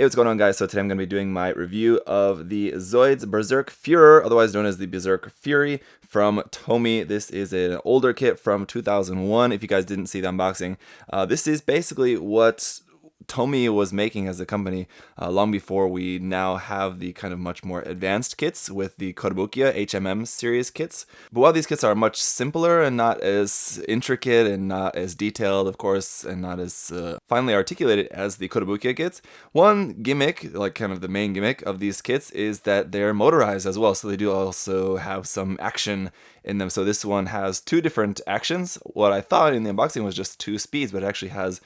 Hey, what's going on, guys? So today I'm going to be doing my review of the Zoids Berserk Fuhrer, otherwise known as the Berserk Fury from Tomy. This is an older kit from 2001, if you guys didn't see the unboxing. This is basically what Tomy was making as a company long before we now have the kind of much more advanced kits with the Kotobukiya HMM series kits. But while these kits are much simpler and not as intricate and not as detailed, of course, and not as finely articulated as the Kotobukiya kits, one gimmick, like kind of the main gimmick of these kits, is that they're motorized as well. So they do also have some action in them. So this one has two different actions. What I thought in the unboxing was just two speeds, but it actually has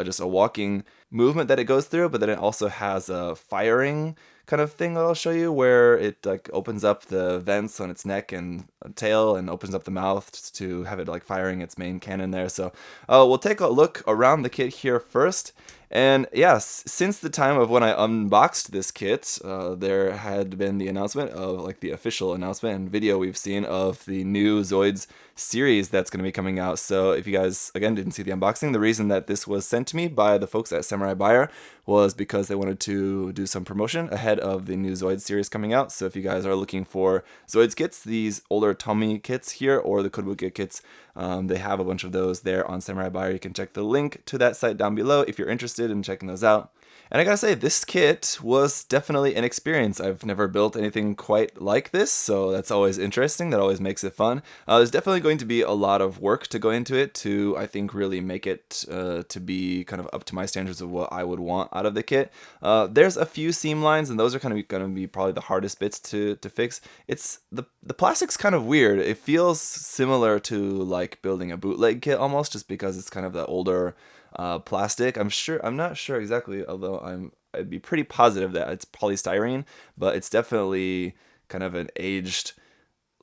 just a walking movement that it goes through, but then it also has a firing kind of thing that I'll show you, where it like opens up the vents on its neck and tail and opens up the mouth to have it like firing its main cannon there. So we'll take a look around the kit here first. And yes, since the time of when I unboxed this kit, there had been the announcement of, like, the official announcement and video we've seen of the new Zoids series that's going to be coming out. So if you guys, again, didn't see the unboxing, the reason that this was sent to me by the folks at Samurai Buyer was because they wanted to do some promotion ahead of the new Zoids series coming out. So if you guys are looking for Zoids kits, these older Tomy kits here, or the Kotobukiya kits, they have a bunch of those there on Samurai Buyer. You can check the link to that site down below if you're interested in checking those out. And I gotta say, this kit was definitely an experience. I've never built anything quite like this, so that's always interesting. That always makes it fun. There's definitely going to be a lot of work to go into it to, I think, really make it to be kind of up to my standards of what I would want out of the kit. There's a few seam lines, and those are kind of going to be probably the hardest bits to fix. It's the plastic's kind of weird. It feels similar to like building a bootleg kit almost, just because it's kind of the older plastic. I'm not sure exactly, although I'd be pretty positive that it's polystyrene, but it's definitely kind of an aged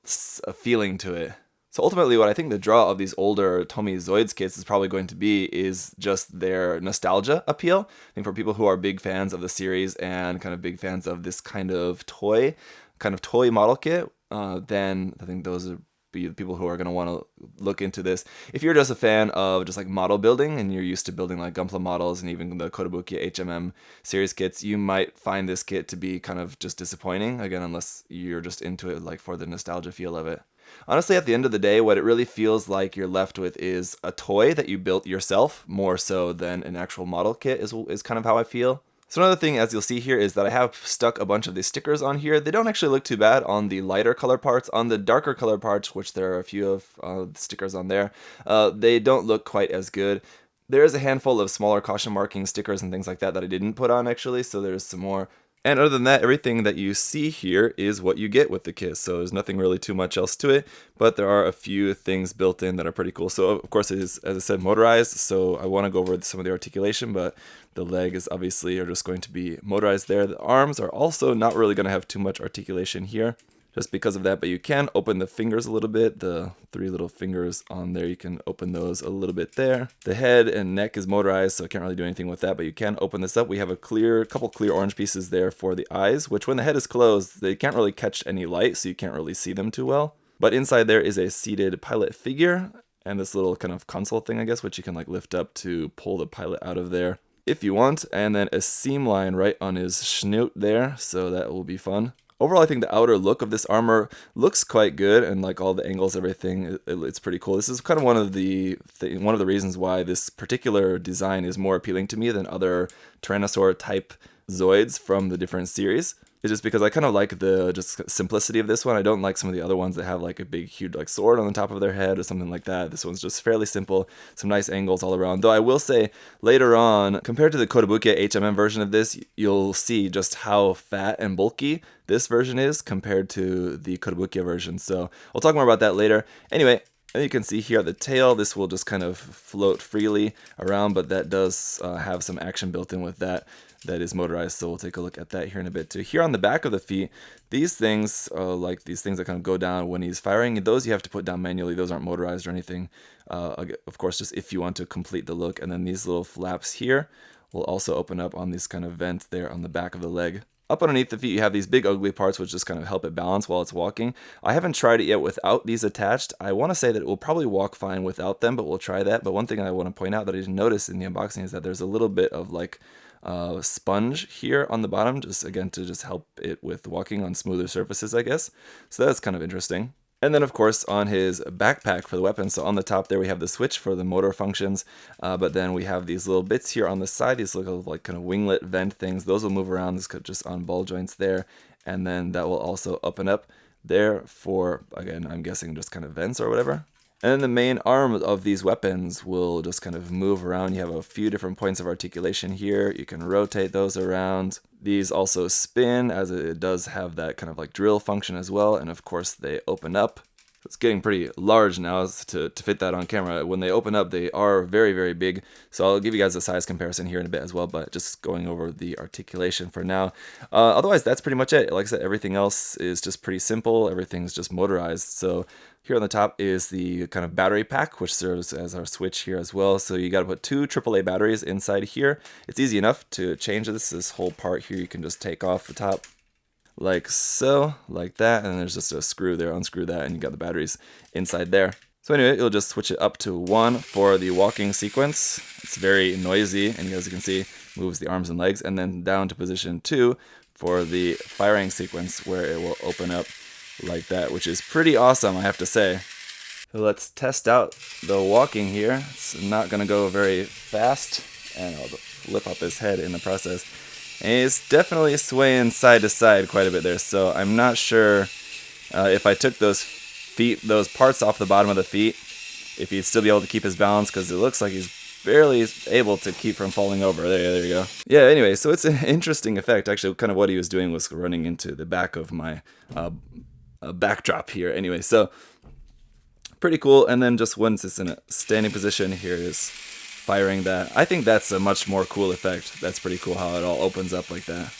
feeling to it. So ultimately, what I think the draw of these older Tomy Zoids kits is probably going to be is just their nostalgia appeal. I think for people who are big fans of the series and kind of big fans of this kind of toy model kit, then I think those are the people who are going to want to look into this. If you're just a fan of just like model building and you're used to building like Gunpla models and even the Kotobukiya HMM series kits, you might find this kit to be kind of just disappointing, again, unless you're just into it like for the nostalgia feel of it. Honestly, at the end of the day, what it really feels like you're left with is a toy that you built yourself, more so than an actual model kit is kind of how I feel. So another thing, as you'll see here, is that I have stuck a bunch of these stickers on here. They don't actually look too bad on the lighter color parts. On the darker color parts, which there are a few of the stickers on there, they don't look quite as good. There is a handful of smaller caution marking stickers and things like that that I didn't put on, actually, so there's some more. And other than that, everything that you see here is what you get with the kit, so there's nothing really too much else to it, but there are a few things built in that are pretty cool. So of course it is, as I said, motorized, so I want to go over some of the articulation, but the leg is obviously just going to be motorized there. The arms are also not really going to have too much articulation here, just because of that, but you can open the fingers a little bit. The three little fingers on there, you can open those a little bit there. The head and neck is motorized, so I can't really do anything with that, but you can open this up. We have a couple clear orange pieces there for the eyes, which when the head is closed, they can't really catch any light, so you can't really see them too well. But inside there is a seated pilot figure, and this little kind of console thing, I guess, which you can like lift up to pull the pilot out of there if you want, and then a seam line right on his snoot there, so that will be fun. Overall, I think the outer look of this armor looks quite good, and like all the angles, everything, it's pretty cool. This is kind of one of the reasons why this particular design is more appealing to me than other Tyrannosaur type Zoids from the different series. It's just because I kind of like the just simplicity of this one. I don't like some of the other ones that have like a big, huge like sword on the top of their head or something like that. This one's just fairly simple, some nice angles all around. Though I will say later on, compared to the Kotobukiya HMM version of this, you'll see just how fat and bulky this version is compared to the Kotobukiya version. So we'll talk more about that later. Anyway, and you can see here at the tail, this will just kind of float freely around, but that does have some action built in with that. That is motorized, so we'll take a look at that here in a bit too. Here on the back of the feet, these things, like these things that kind of go down when he's firing, those you have to put down manually. Those aren't motorized or anything. Of course, just if you want to complete the look. And then these little flaps here will also open up on this kind of vent there on the back of the leg. Up underneath the feet, you have these big ugly parts which just kind of help it balance while it's walking. I haven't tried it yet without these attached. I want to say that it will probably walk fine without them, but we'll try that. But one thing I want to point out that I didn't notice in the unboxing is that there's a little bit of like sponge here on the bottom, just again to just help it with walking on smoother surfaces, I guess. So that's kind of interesting. And then, of course, on his backpack for the weapon, so on the top there we have the switch for the motor functions, but then we have these little bits here on the side, these little like kind of winglet vent things. Those will move around, this just on ball joints there, and then that will also open up there for, again, I'm guessing just kind of vents or whatever. And then the main arm of these weapons will just kind of move around. You have a few different points of articulation here. You can rotate those around. These also spin, as it does have that kind of like drill function as well. And of course they open up. It's getting pretty large now to fit that on camera. When they open up, they are very, very big. So I'll give you guys a size comparison here in a bit as well, but just going over the articulation for now. Otherwise, that's pretty much it. Like I said, everything else is just pretty simple. Everything's just motorized. So here on the top is the kind of battery pack, which serves as our switch here as well. So you got to put 2 AAA batteries inside here. It's easy enough to change this whole part here. You can just take off the top like so, like that, and there's just a screw there, unscrew that, and you got the batteries inside there. So anyway, you'll just switch it up to 1 for the walking sequence. It's very noisy, and as you can see, moves the arms and legs, and then down to position 2 for the firing sequence, where it will open up like that, which is pretty awesome, I have to say. So let's test out the walking here. It's not going to go very fast, and I'll flip up his head in the process. And it's definitely swaying side to side quite a bit there, so I'm not sure if I took those parts off the bottom of the feet, if he'd still be able to keep his balance, because it looks like he's barely able to keep from falling over. There you go. Yeah, anyway, so it's an interesting effect. Actually, kind of what he was doing was running into the back of my backdrop here. Anyway, so pretty cool. And then just once it's in a standing position, here is firing that. I think that's a much more cool effect. That's pretty cool how it all opens up like that.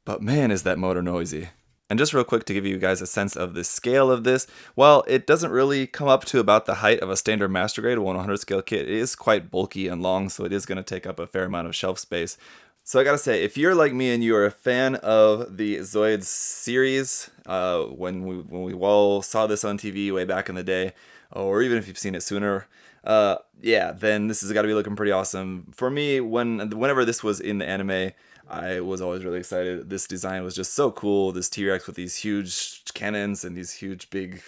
But man, is that motor noisy. And just real quick to give you guys a sense of the scale of this, while it doesn't really come up to about the height of a standard master grade 1/100 scale kit, it is quite bulky and long, so it is going to take up a fair amount of shelf space. So I gotta say, if you're like me and you are a fan of the Zoids series, when we all saw this on TV way back in the day, or even if you've seen it sooner, yeah, then this has got to be looking pretty awesome. For me, whenever this was in the anime, I was always really excited. This design was just so cool. This T-Rex with these huge cannons and these huge big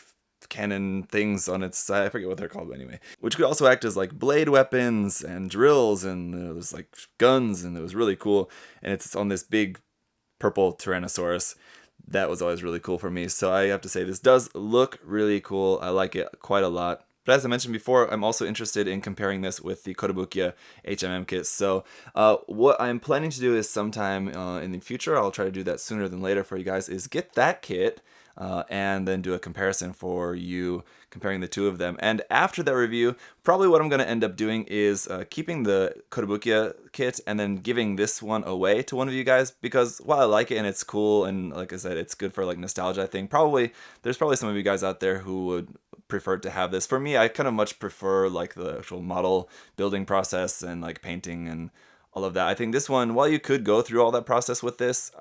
cannon things on its side. I forget what they're called anyway. Which could also act as like blade weapons and drills, and there was like guns, and it was really cool. And it's on this big purple Tyrannosaurus. That was always really cool for me. So I have to say, this does look really cool. I like it quite a lot. But as I mentioned before, I'm also interested in comparing this with the Kotobukiya HMM kits. So what I'm planning to do is sometime in the future, I'll try to do that sooner than later for you guys, is get that kit and then do a comparison for you, comparing the two of them. And after that review, probably what I'm going to end up doing is keeping the Kotobukiya kit and then giving this one away to one of you guys, because while I like it and it's cool and like I said, it's good for like nostalgia, I think there's probably some of you guys out there who would prefer to have this. For me, I kind of much prefer like the actual model building process and like painting and all of that. I think this one, while you could go through all that process with this,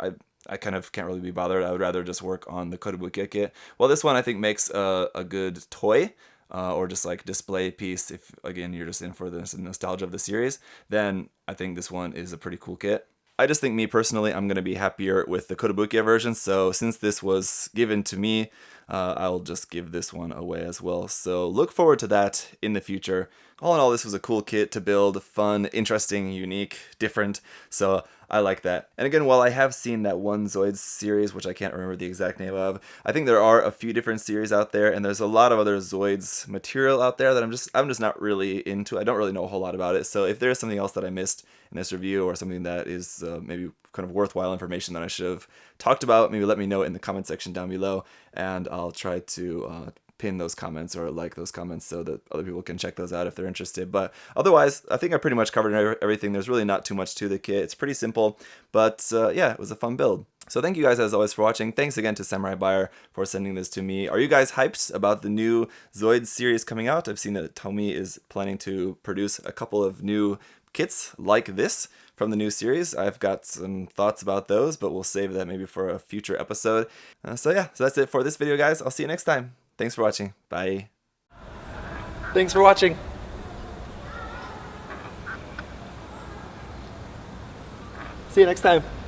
I kind of can't really be bothered. I would rather just work on the Kotobukiya kit. Well, this one I think makes a good toy or just like display piece. If again you're just in for the nostalgia of the series, then I think this one is a pretty cool kit. I just think, me personally, I'm going to be happier with the Kotobukiya version, so since this was given to me, I'll just give this one away as well. So look forward to that in the future. All in all, this was a cool kit to build, fun, interesting, unique, different, so I like that. And again, while I have seen that one Zoids series, which I can't remember the exact name of, I think there are a few different series out there, and there's a lot of other Zoids material out there that I'm just not really into. I don't really know a whole lot about it, so if there's something else that I missed in this review, or something that is maybe kind of worthwhile information that I should have talked about, maybe let me know in the comment section down below, and I'll try to pin those comments or like those comments so that other people can check those out if they're interested. But otherwise, I think I pretty much covered everything. There's really not too much to the kit. It's pretty simple, but yeah, it was a fun build. So thank you guys as always for watching. Thanks again to Samurai Buyer for sending this to me. Are you guys hyped about the new Zoids series coming out? I've seen that Tomy is planning to produce a couple of new kits like this from the new series. I've got some thoughts about those, but we'll save that maybe for a future episode. So yeah, so that's it for this video, guys. I'll see you next time. Thanks for watching. Bye. Thanks for watching. See you next time.